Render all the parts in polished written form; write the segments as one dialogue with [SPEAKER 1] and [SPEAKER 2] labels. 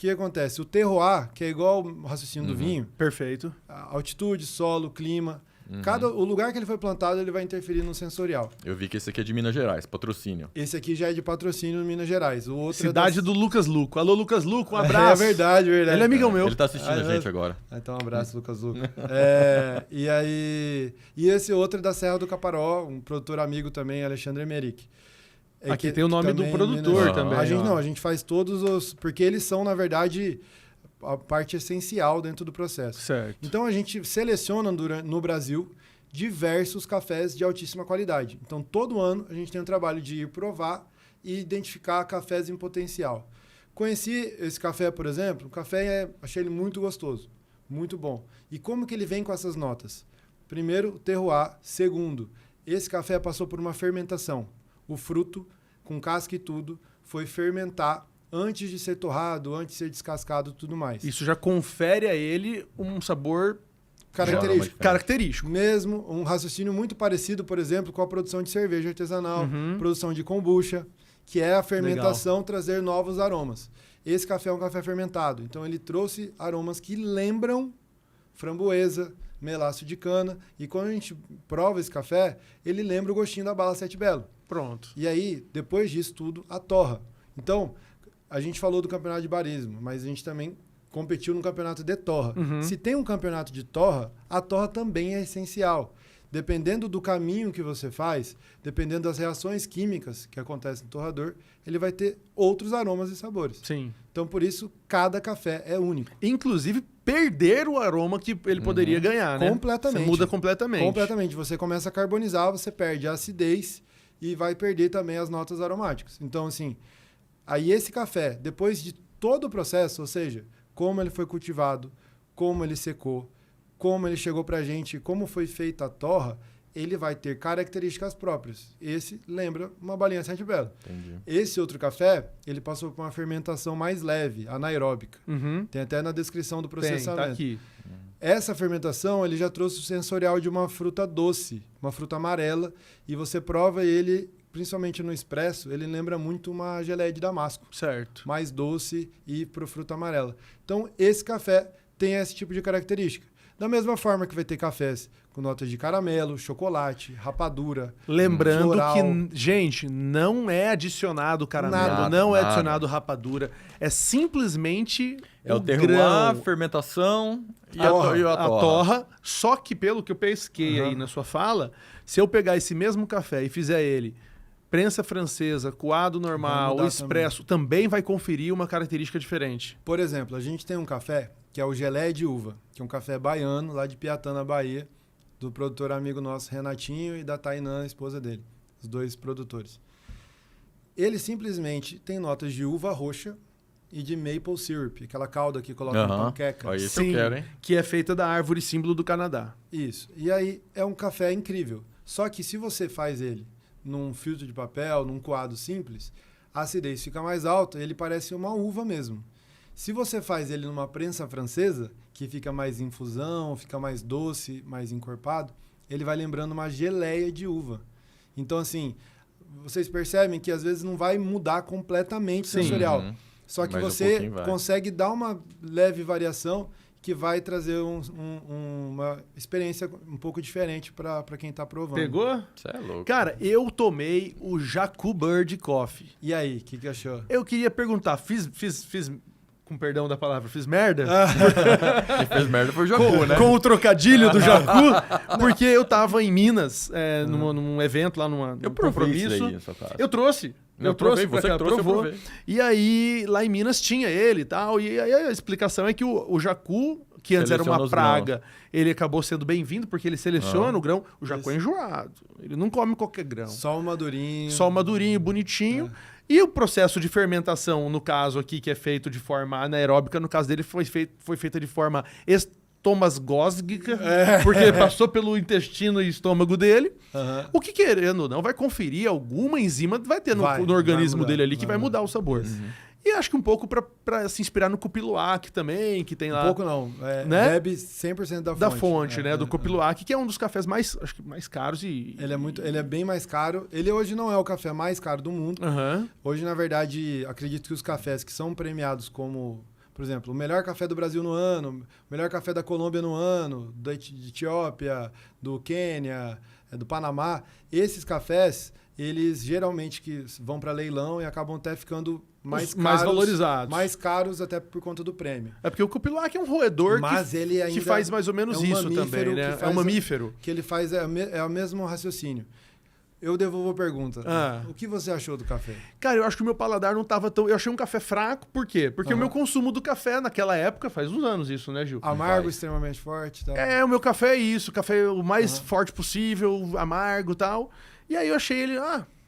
[SPEAKER 1] que acontece? O terroir, que é igual o raciocínio do vinho,
[SPEAKER 2] Perfeito.
[SPEAKER 1] a altitude, solo, clima,
[SPEAKER 3] Uhum.
[SPEAKER 1] o lugar que ele foi plantado, ele vai interferir no sensorial.
[SPEAKER 3] Eu vi que esse aqui é de Minas Gerais, patrocínio.
[SPEAKER 1] Esse aqui já é de patrocínio em Minas Gerais. O outro
[SPEAKER 2] Cidade do Lucas Luco. Alô, Lucas Luco, um abraço.
[SPEAKER 1] É verdade, verdade.
[SPEAKER 2] Ele é amigão meu.
[SPEAKER 3] Ele tá assistindo a gente agora.
[SPEAKER 1] Então, um abraço, Lucas Luca. E esse outro é da Serra do Caparó, um produtor amigo também, Alexandre Emerick.
[SPEAKER 2] Aqui tem o nome do produtor também.
[SPEAKER 1] A gente faz todos os... Porque eles são, na verdade, a parte essencial dentro do processo.
[SPEAKER 2] Certo.
[SPEAKER 1] Então, a gente seleciona no Brasil diversos cafés de altíssima qualidade. Então, todo ano, a gente tem um trabalho de ir provar e identificar cafés em potencial. Conheci esse café, por exemplo. O café, achei ele muito gostoso, muito bom. E como que ele vem com essas notas? Primeiro, terroir. Segundo, esse café passou por uma fermentação. O fruto, com casca e tudo, foi fermentar antes de ser torrado, antes de ser descascado e tudo mais.
[SPEAKER 2] Isso já confere a ele um sabor
[SPEAKER 1] característico. Mesmo um raciocínio muito parecido, por exemplo, com a produção de cerveja artesanal, produção de kombucha, que é a fermentação trazer novos aromas. Esse café é um café fermentado, então ele trouxe aromas que lembram framboesa, melaço de cana, e quando a gente prova esse café, ele lembra o gostinho da bala Sete Belo.
[SPEAKER 2] Pronto.
[SPEAKER 1] E aí, depois disso tudo, a torra. Então, a gente falou do campeonato de barismo, mas a gente também competiu no campeonato de torra. Se tem um campeonato de torra, a torra também é essencial. Dependendo do caminho que você faz, dependendo das reações químicas que acontecem no torrador, ele vai ter outros aromas e sabores.
[SPEAKER 2] Sim.
[SPEAKER 1] Então, por isso, cada café é único.
[SPEAKER 2] Inclusive, perder o aroma que ele poderia ganhar, né?
[SPEAKER 1] Completamente.
[SPEAKER 2] Você muda completamente.
[SPEAKER 1] Completamente. Você começa a carbonizar, você perde a acidez e vai perder também as notas aromáticas. Então, assim, aí esse café, depois de todo o processo, ou seja, como ele foi cultivado, como ele secou, como ele chegou pra gente, como foi feita a torra, ele vai ter características próprias. Esse lembra uma balinha Sete Belo.
[SPEAKER 3] Entendi.
[SPEAKER 1] Esse outro café, ele passou por uma fermentação mais leve, anaeróbica. Tem até na descrição do processamento.
[SPEAKER 2] Tá aqui.
[SPEAKER 1] Essa fermentação, ele já trouxe o sensorial de uma fruta doce, uma fruta amarela, e você prova ele, principalmente no expresso, ele lembra muito uma geleia de damasco.
[SPEAKER 2] Certo.
[SPEAKER 1] Mais doce e para fruta amarela. Então, esse café tem esse tipo de característica. Da mesma forma que vai ter cafés com notas de caramelo, chocolate, rapadura.
[SPEAKER 2] Lembrando
[SPEAKER 1] floral.
[SPEAKER 2] que, gente, não é adicionado caramelo, não é adicionado rapadura. É simplesmente
[SPEAKER 3] o terroir,
[SPEAKER 2] grão,
[SPEAKER 3] a fermentação e
[SPEAKER 2] a
[SPEAKER 3] a torra.
[SPEAKER 2] Só que, pelo que eu pesquei aí na sua fala, se eu pegar esse mesmo café e fizer ele prensa francesa, coado normal, expresso, também vai conferir uma característica diferente.
[SPEAKER 1] Por exemplo, a gente tem um café que é o Geleia de Uva, que é um café baiano, lá de Piatã, na Bahia, do produtor amigo nosso, Renatinho, e da Tainã, a esposa dele, os dois produtores. Ele simplesmente tem notas de uva roxa e de maple syrup, aquela calda que coloca na panqueca.
[SPEAKER 3] Aí isso eu quero, hein?
[SPEAKER 2] Que é feita da árvore símbolo do Canadá.
[SPEAKER 1] Isso. E aí é um café incrível. Só que se você faz ele num filtro de papel, num coado simples, a acidez fica mais alta e ele parece uma uva mesmo. Se você faz ele numa prensa francesa, que fica mais em infusão, fica mais doce, mais encorpado, ele vai lembrando uma geleia de uva. Então, assim, vocês percebem que às vezes não vai mudar completamente o sensorial. Só que você consegue dar uma leve variação que vai trazer uma experiência um pouco diferente para quem está provando.
[SPEAKER 2] Pegou?
[SPEAKER 3] Você é louco.
[SPEAKER 2] Cara, eu tomei o Jacu Bird Coffee.
[SPEAKER 1] E aí, o que achou?
[SPEAKER 2] Eu queria perguntar, fiz com perdão da palavra, fiz merda?
[SPEAKER 3] Quem fez merda foi o Jacu, né?
[SPEAKER 2] Com o trocadilho do Jacu, porque eu tava em Minas, num evento lá, num compromisso. Eu trouxe. Eu trouxe,
[SPEAKER 3] você que trouxe,
[SPEAKER 2] provou. E aí, lá em Minas tinha ele e tal. E aí a explicação é que o Jacu, que antes era uma praga, ele acabou sendo bem-vindo porque ele seleciona o grão. O Jacu é enjoado. Ele não come qualquer grão.
[SPEAKER 1] Só o madurinho.
[SPEAKER 2] Só o madurinho, bonitinho. E o processo de fermentação, no caso aqui, que é feito de forma anaeróbica, no caso dele foi feita de forma estomasgósica, porque passou pelo intestino e estômago dele. O que, querendo ou não, vai conferir alguma enzima, vai ter no organismo dele ali que vai mudar o sabor. E acho que um pouco para se inspirar no Cupiluac também, que tem lá...
[SPEAKER 1] Um pouco não,
[SPEAKER 2] né?
[SPEAKER 1] Bebe 100% da fonte.
[SPEAKER 2] Da fonte, né? Do Cupiluac, que é um dos cafés acho que mais caros e...
[SPEAKER 1] Ele é bem mais caro. Ele hoje não é o café mais caro do mundo. Hoje, na verdade, acredito que os cafés que são premiados como por exemplo, o melhor café do Brasil no ano, o melhor café da Colômbia no ano, da Etiópia, do Quênia, do Panamá. Esses cafés, eles geralmente que vão para leilão e acabam até ficando mais caros,
[SPEAKER 2] mais valorizados.
[SPEAKER 1] mais caros até por conta do prêmio.
[SPEAKER 2] É porque o cupilac é um roedor
[SPEAKER 1] Mas ele ainda
[SPEAKER 2] que faz mais ou menos
[SPEAKER 1] é um
[SPEAKER 2] isso
[SPEAKER 1] mamífero
[SPEAKER 2] também, né?
[SPEAKER 1] que
[SPEAKER 2] É um
[SPEAKER 1] faz
[SPEAKER 2] mamífero.
[SPEAKER 1] Que ele faz é o mesmo raciocínio. Eu devolvo a pergunta.
[SPEAKER 2] Ah.
[SPEAKER 1] O que você achou do café?
[SPEAKER 2] Cara, eu acho que o meu paladar não tava tão... Eu achei um café fraco, por quê? Porque o meu consumo do café naquela época, faz uns anos isso, né, Gil?
[SPEAKER 1] Amargo, extremamente forte e tal.
[SPEAKER 2] O meu café é isso, café o mais forte possível, amargo e tal. E aí eu achei ele,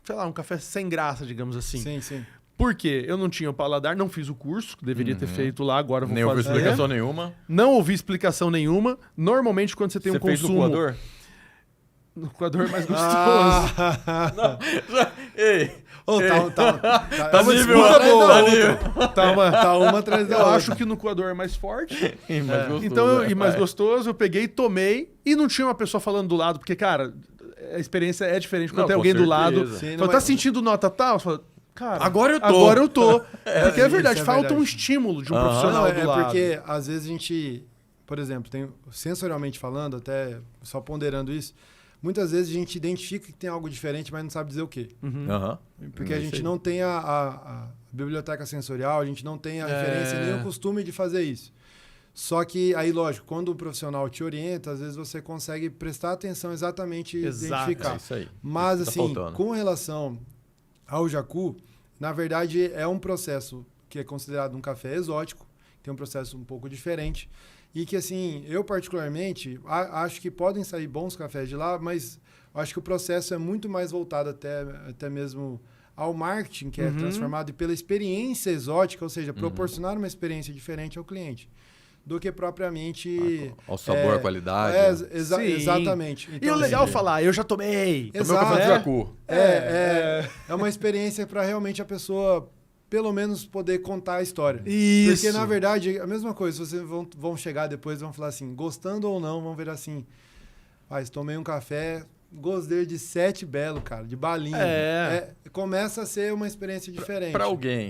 [SPEAKER 2] sei lá, um café sem graça, digamos assim.
[SPEAKER 1] Sim, sim.
[SPEAKER 2] Por quê? Eu não tinha o paladar, não fiz o curso, que deveria ter feito lá, agora eu vou
[SPEAKER 3] Nem ouvi
[SPEAKER 2] fazer.
[SPEAKER 3] explicação nenhuma.
[SPEAKER 2] Não ouvi explicação nenhuma. Normalmente, quando você tem um
[SPEAKER 3] Fez no
[SPEAKER 2] consumo...
[SPEAKER 3] coador?
[SPEAKER 2] No coador é mais gostoso.
[SPEAKER 3] Ei,
[SPEAKER 1] Tá uma
[SPEAKER 3] nível,
[SPEAKER 1] disputa
[SPEAKER 3] tá
[SPEAKER 1] boa.
[SPEAKER 3] nível.
[SPEAKER 1] Tá uma atrás da
[SPEAKER 2] Eu
[SPEAKER 1] outra.
[SPEAKER 2] acho que no coador é mais forte.
[SPEAKER 3] Mais gostoso,
[SPEAKER 2] Então, e mais
[SPEAKER 3] vai.
[SPEAKER 2] gostoso, eu peguei, tomei e não tinha uma pessoa falando do lado, porque, cara, a experiência é diferente quando
[SPEAKER 3] Não,
[SPEAKER 2] tem
[SPEAKER 3] com
[SPEAKER 2] alguém do lado.
[SPEAKER 3] certeza.
[SPEAKER 1] Sim,
[SPEAKER 2] Fala,
[SPEAKER 1] não
[SPEAKER 2] tá
[SPEAKER 1] é-
[SPEAKER 2] sentindo nota tal? Você fala, cara,
[SPEAKER 3] Agora eu tô.
[SPEAKER 2] Agora eu tô. Porque é
[SPEAKER 1] isso
[SPEAKER 2] verdade,
[SPEAKER 1] é
[SPEAKER 2] falta um
[SPEAKER 1] verdade.
[SPEAKER 2] estímulo de um
[SPEAKER 3] Aham.
[SPEAKER 2] profissional
[SPEAKER 1] Não,
[SPEAKER 2] do
[SPEAKER 1] é
[SPEAKER 2] lado.
[SPEAKER 1] porque às vezes a gente, por exemplo, tem sensorialmente falando, até só ponderando isso, muitas vezes a gente identifica que tem algo diferente, mas não sabe dizer o quê.
[SPEAKER 3] Aham.
[SPEAKER 1] Porque
[SPEAKER 3] É
[SPEAKER 1] a
[SPEAKER 3] isso
[SPEAKER 1] gente
[SPEAKER 3] aí.
[SPEAKER 1] não tem a biblioteca sensorial, a gente não tem a referência nem o costume de fazer isso. Só que aí, lógico, quando o profissional te orienta, às vezes você consegue prestar atenção exatamente e
[SPEAKER 2] Exato.
[SPEAKER 1] identificar.
[SPEAKER 3] É isso aí.
[SPEAKER 1] Mas,
[SPEAKER 3] Isso que
[SPEAKER 1] assim,
[SPEAKER 3] tá faltando.
[SPEAKER 1] com relação ao jacu, na verdade é um processo que é considerado um café exótico, tem um processo um pouco diferente, e que, assim, eu particularmente acho que podem sair bons cafés de lá, mas acho que o processo é muito mais voltado até mesmo ao marketing, que é transformado e pela experiência exótica, ou seja, proporcionar uma experiência diferente ao cliente, do que propriamente...
[SPEAKER 3] Ao sabor, à qualidade.
[SPEAKER 2] Sim.
[SPEAKER 1] Exatamente.
[SPEAKER 2] E
[SPEAKER 1] Então,
[SPEAKER 2] o legal é
[SPEAKER 1] assim,
[SPEAKER 2] falar, eu já tomei.
[SPEAKER 3] Tomei o café de jacu.
[SPEAKER 1] é uma experiência para realmente a pessoa, pelo menos, poder contar a história.
[SPEAKER 2] Isso.
[SPEAKER 1] Porque, na verdade, a mesma coisa, vocês vão chegar depois e vão falar assim, gostando ou não, vão ver assim, tomei um café, gostei de 7 belo, cara, de balinha.
[SPEAKER 2] É.
[SPEAKER 1] Começa a ser uma experiência diferente.
[SPEAKER 3] Pra alguém